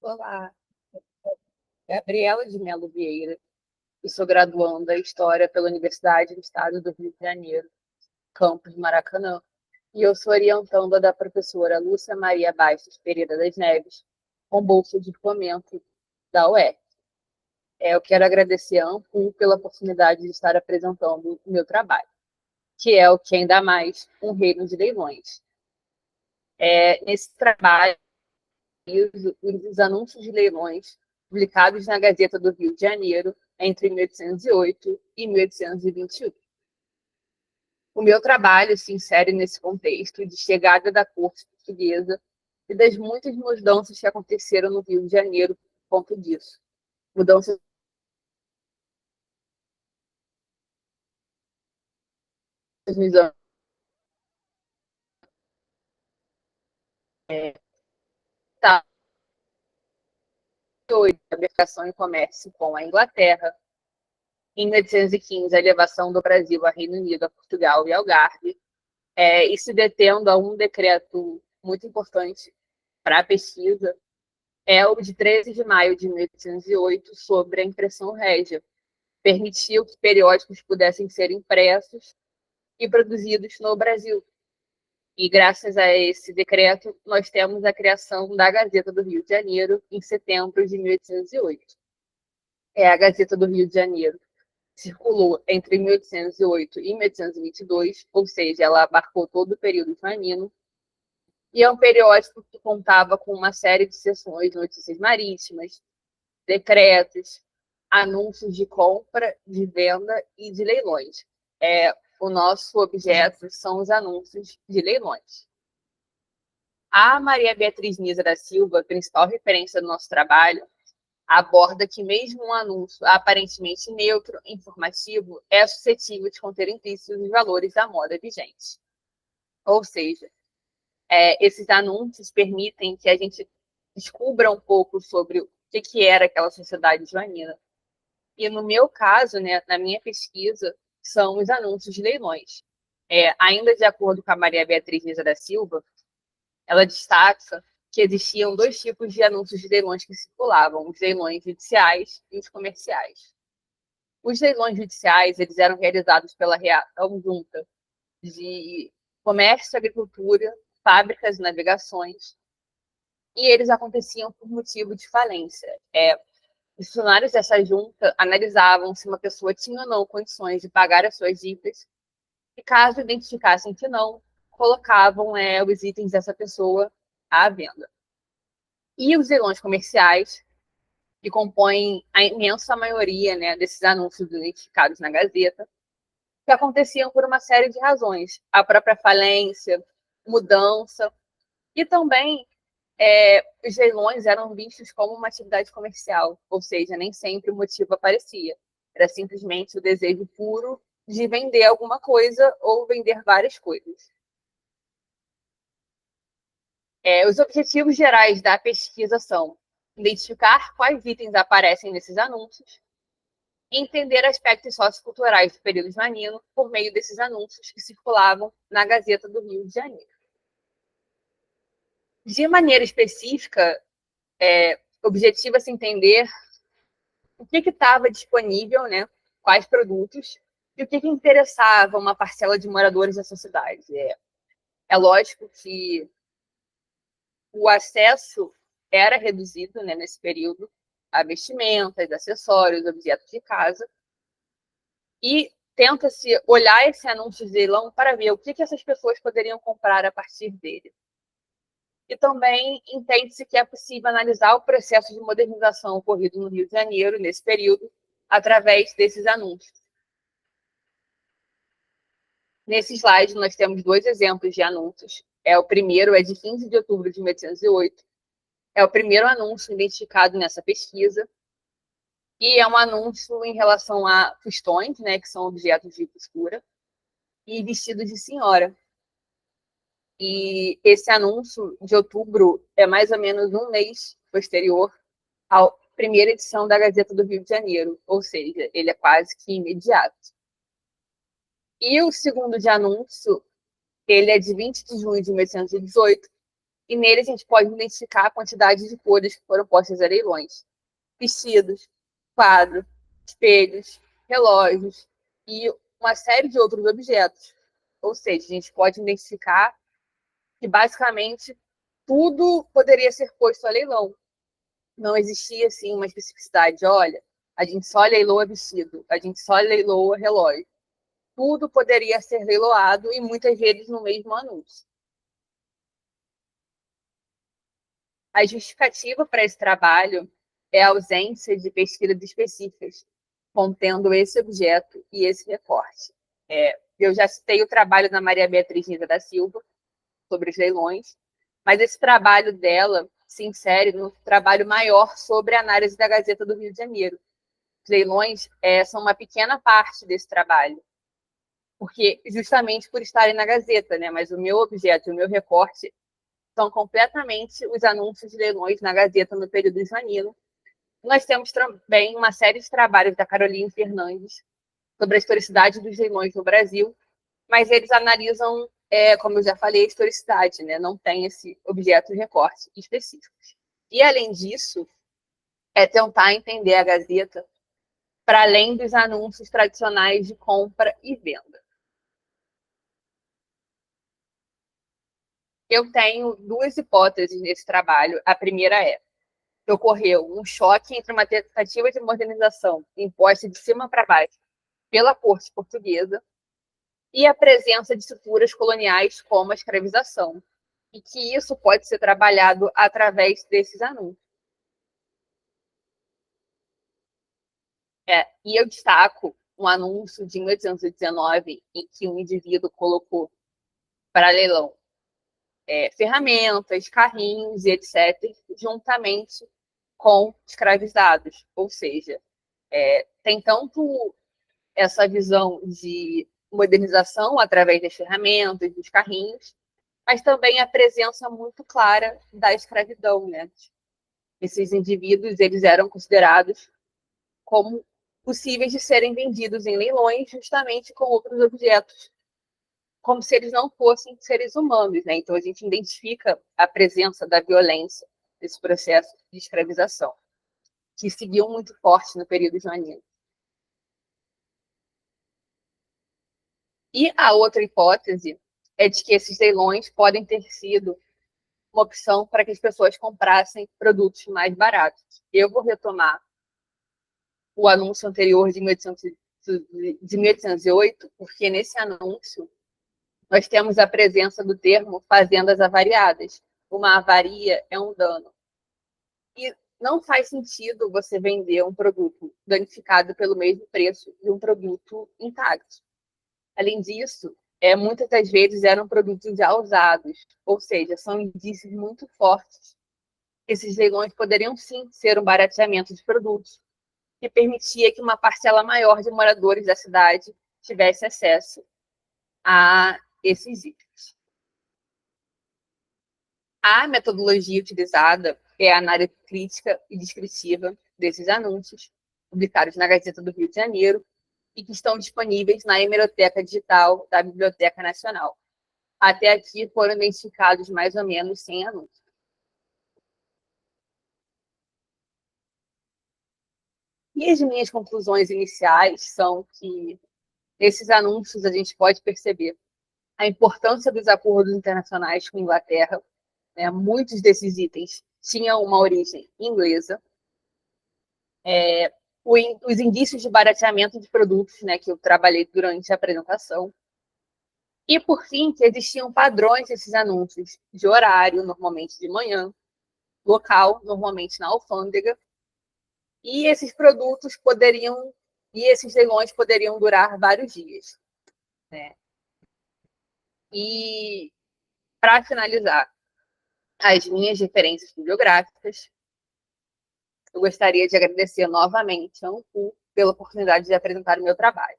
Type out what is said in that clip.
Olá, Gabriela de Melo Vieira. Eu sou graduanda em História pela Universidade do Estado do Rio de Janeiro, campus Maracanã, e eu sou orientanda da professora Lúcia Maria Bastos Pereira das Neves, com bolsa de fomento da UERJ. Eu quero agradecer a Ampul pela oportunidade de estar apresentando o meu trabalho, que é o Que Ainda Mais, um reino de leilões. Nesse trabalho, os anúncios de leilões publicados na Gazeta do Rio de Janeiro entre 1808 e 1821. O meu trabalho se insere nesse contexto de chegada da corte portuguesa e das muitas mudanças que aconteceram no Rio de Janeiro por conta disso. Mudanças nos anos tá, a mercação e comércio com a Inglaterra. Em 1815, a elevação do Brasil a Reino Unido, a Portugal e Algarve. E se detendo a um decreto muito importante para a pesquisa, é o de 13 de maio de 1808, sobre a impressão régia. Permitiu que periódicos pudessem ser impressos e produzidos no Brasil. E graças a esse decreto, nós temos a criação da Gazeta do Rio de Janeiro em setembro de 1808. A Gazeta do Rio de Janeiro circulou entre 1808 e 1822, ou seja, ela abarcou todo o período joanino, e é um periódico que contava com uma série de seções, notícias marítimas, decretos, anúncios de compra, de venda e de leilões. O nosso objeto são os anúncios de leilões. A Maria Beatriz Nisa da Silva, principal referência do nosso trabalho, aborda que mesmo um anúncio aparentemente neutro, informativo, é suscetível de conter implícitos os valores da moda vigente. Ou seja, esses anúncios permitem que a gente descubra um pouco sobre o que era aquela sociedade joanina. E no meu caso, né, na minha pesquisa, são os anúncios de leilões. Ainda de acordo com a Maria Beatriz Nisa da Silva, ela destaca que existiam dois tipos de anúncios de leilões que circulavam: os leilões judiciais e os comerciais. Os leilões judiciais eles eram realizados pela Real Junta de Comércio, Agricultura, Fábricas e Navegações, e eles aconteciam por motivo de falência. Os funcionários dessa junta analisavam se uma pessoa tinha ou não condições de pagar as suas dívidas, e caso identificassem que não, colocavam os itens dessa pessoa à venda. E os leilões comerciais, que compõem a imensa maioria, né, desses anúncios identificados na Gazeta, que aconteciam por uma série de razões: a própria falência, mudança, e também os leilões eram vistos como uma atividade comercial, ou seja, nem sempre o motivo aparecia. Era simplesmente o desejo puro de vender alguma coisa ou vender várias coisas. Os objetivos gerais da pesquisa são identificar quais itens aparecem nesses anúncios, entender aspectos socioculturais do período joanino por meio desses anúncios que circulavam na Gazeta do Rio de Janeiro. De maneira específica, objetiva-se entender o que estava disponível, né, quais produtos, e o que interessava uma parcela de moradores dessa cidade. É lógico que o acesso era reduzido, né, nesse período, a vestimentas, acessórios, objetos de casa, e tenta-se olhar esse anúncio de leilão para ver o que essas pessoas poderiam comprar a partir dele. E também entende-se que é possível analisar o processo de modernização ocorrido no Rio de Janeiro, nesse período, através desses anúncios. Nesse slide, nós temos dois exemplos de anúncios. O primeiro é de 15 de outubro de 1808. É o primeiro anúncio identificado nessa pesquisa. E é um anúncio em relação a fustões, né, que são objetos de costura, e vestidos de senhora. E esse anúncio de outubro é mais ou menos um mês posterior à primeira edição da Gazeta do Rio de Janeiro, ou seja, ele é quase que imediato. E o segundo de anúncio, ele é de 20 de junho de 1818, E nele a gente pode identificar a quantidade de cores que foram postas a leilões. Vestidos, quadros, espelhos, relógios e uma série de outros objetos. Ou seja, a gente pode identificar que basicamente tudo poderia ser posto a leilão. Não existia assim uma especificidade, olha, a gente só leiloa vestido, a gente só leiloa relógio. Tudo poderia ser leiloado e muitas vezes no mesmo anúncio. A justificativa para esse trabalho é a ausência de pesquisas específicas contendo esse objeto e esse recorte. Eu já citei o trabalho da Maria Beatriz Nida da Silva sobre os leilões, mas esse trabalho dela se insere no trabalho maior sobre a análise da Gazeta do Rio de Janeiro. Os leilões são uma pequena parte desse trabalho, porque justamente por estarem na Gazeta, né? Mas o meu objeto, o meu recorte, são completamente os anúncios de leilões na Gazeta no período joanino. Nós temos também uma série de trabalhos da Caroline Fernandes sobre a historicidade dos leilões no Brasil, mas eles analisam, como eu já falei, a historicidade, né? Não tem esse objeto de recorte específico. E, além disso, é tentar entender a Gazeta para além dos anúncios tradicionais de compra e venda. Eu tenho duas hipóteses nesse trabalho. A primeira é que ocorreu um choque entre uma tentativa de modernização imposta de cima para baixo pela corte portuguesa e a presença de estruturas coloniais como a escravização, e que isso pode ser trabalhado através desses anúncios. E eu destaco um anúncio de 1819 em que um indivíduo colocou para leilão ferramentas, carrinhos e etc., juntamente com escravizados. Ou seja, tem tanto essa visão de modernização através das ferramentas, dos carrinhos, mas também a presença muito clara da escravidão, né? Esses indivíduos, eles eram considerados como possíveis de serem vendidos em leilões justamente com outros objetos, como se eles não fossem seres humanos, né? Então a gente identifica a presença da violência nesse processo de escravização, que seguiu muito forte no período joanino. E a outra hipótese é de que esses leilões podem ter sido uma opção para que as pessoas comprassem produtos mais baratos. Eu vou retomar o anúncio anterior de 1808, porque nesse anúncio nós temos a presença do termo fazendas avariadas. Uma avaria é um dano. E não faz sentido você vender um produto danificado pelo mesmo preço de um produto intacto. Além disso, muitas das vezes eram produtos já usados, ou seja, são indícios muito fortes. Esses leilões poderiam sim ser um barateamento de produtos, que permitia que uma parcela maior de moradores da cidade tivesse acesso a esses itens. A metodologia utilizada é a análise crítica e descritiva desses anúncios, publicados na Gazeta do Rio de Janeiro, e que estão disponíveis na hemeroteca digital da Biblioteca Nacional. Até aqui foram identificados mais ou menos 100 anúncios. E as minhas conclusões iniciais são que, nesses anúncios, a gente pode perceber a importância dos acordos internacionais com a Inglaterra. Muitos desses itens tinham uma origem inglesa. Os indícios de barateamento de produtos, né, que eu trabalhei durante a apresentação. E, por fim, que existiam padrões desses anúncios de horário, normalmente de manhã, local, normalmente na alfândega, e esses produtos esses leilões poderiam durar vários dias. Né? E, para finalizar as minhas referências bibliográficas, eu gostaria de agradecer novamente a Ancu pela oportunidade de apresentar o meu trabalho.